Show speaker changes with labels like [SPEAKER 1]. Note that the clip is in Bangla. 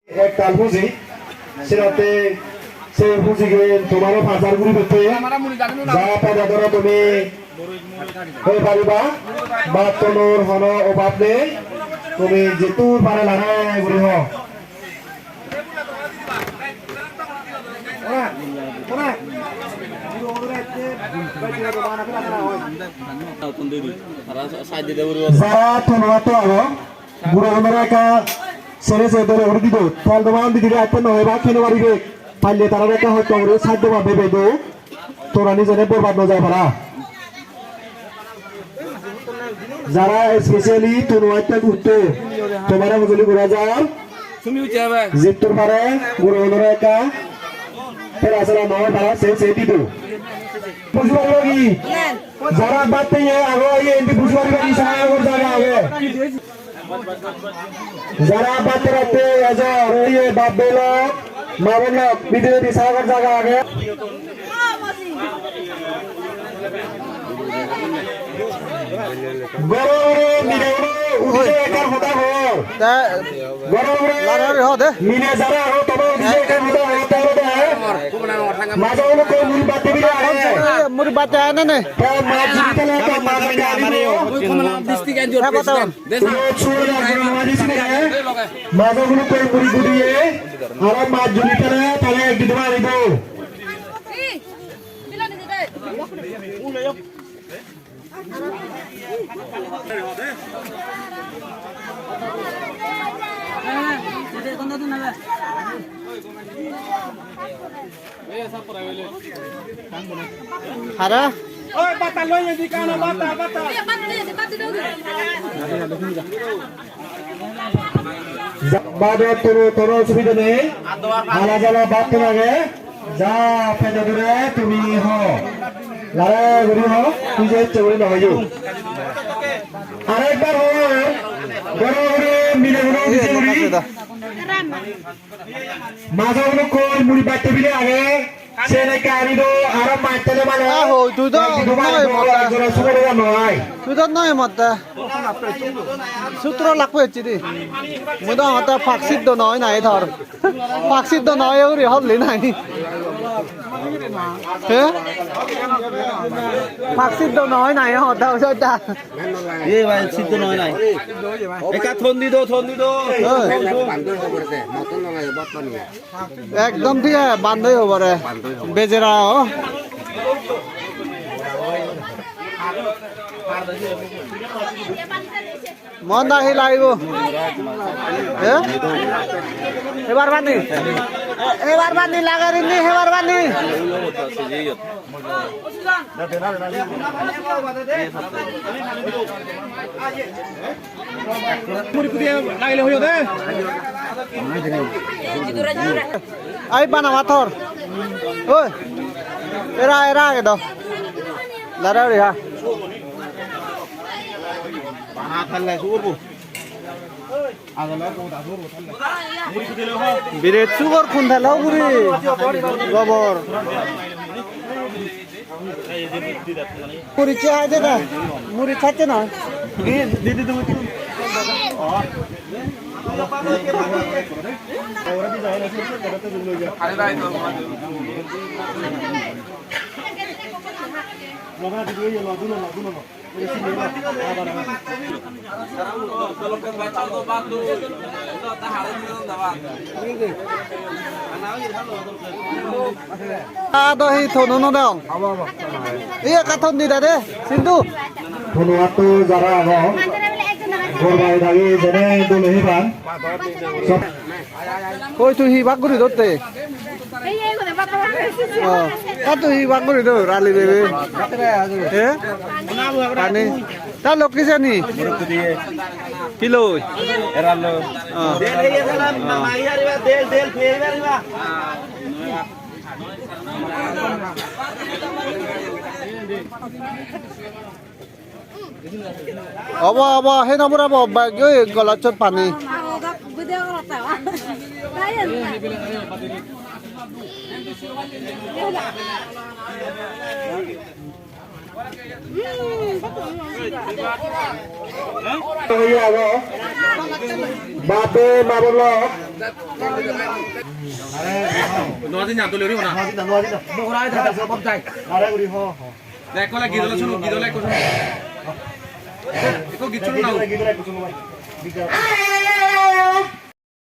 [SPEAKER 1] এক তাল বুঝি সেটাতে সেই বুঝিকে তোমারও ফাঁসার গুলি করতে যা পাদা ধরো তুমি হয়ে পারিবা বা তোর হন অভাব নেই তুমি যেটু পারে লাগাই গুলি হ যারা তোমরা তো আরো বুড়ো আমরা একা ছেড়ে ধরে ওর দিত ফল দোকান দিদি একটা নয় বা খেলে পারিবে পারলে তারা একা হয়তো আমরা সাধ্য পাবে বেদো তোরা নিজের বরবাদ না যায় পারা যারা স্পেশালি তোরটা ঘুরতে তোমার বুঝলি ঘোরা যাও জিততে পারে বুড়ো আমরা একা ফের আসলে নয় তারা সে দিত যারা বাড়তে আগে এমপি পুষ্পারি সাহায্য জায়গা আগে যারা বাড়তে রাখতে বাপ বেল মা বলল বিদ্যুৎ সাহায্য জায়গা আগে মিনে যারা মুড়ি বাতে আনে না মাছগুলো কই মুড়ি গুড়িয়ে আর মাছ জুড়ি ফেলে তাহলে একদিন তোমার আনিব Hara? Oh, bata loy di kana bata. Bada toro সুবিধা নেই আলা জালা বাত লাগে যা ফেলে ধরে তুমি হ লারা গরি হ তুই যে চড়ে না হইও আরেকবার হ বড় বড় মিলে বড় দিছে মুড়ি মাছগুলো কই মুড়ি বাটতে বিলে আগে সেনে কারি দো আর মাছতে মানে তুই তো নয় মত সূত্র লাগবে চিদি মুদা হতা ফাক্সিদ দো নয় নাই ধর ফাক্সিদ দো নয় ওরে হললি নাই হে ফাক্সিদ দো নয় নাই হতা ওটা এ ভাই সিদ্ধ নয় নাই একা থন দি দো একদম ঠিক আছে বান্ধই হব রে বেজেরা মন দাহি লাগিব এবার বানি লাগারিনি হেবার বানি আই বানা মাথর ওই এরা আগে দাও লারা রে হা বিরেট সুগর খুন থালাও গুরি গোবর মুড়ি চাই দে না মুড়ি খাচ্ছে না দিদি তুমি দহি থনো ন দাও ইয়ে কাথন দি দে সিন্ধু থনোয়াতো যারা আহ গরবাই দাগি জেনে দলহি বান কই তুই হি বাগুরি দতে তুই হি বাগুরি দো রালি দেবে হে পানি তা লোক কি জানি কিলো এরালো দেল এই সালাম মাই আরিবা দেল ফের আরিবা अब हे नबर अब गलत पानी babe mabolo
[SPEAKER 2] Nó gì nhà tôi lấy đi nào. Đây có lại ghi đó xuống, ghi đó lại có xuống. Có ghi chỗ nào?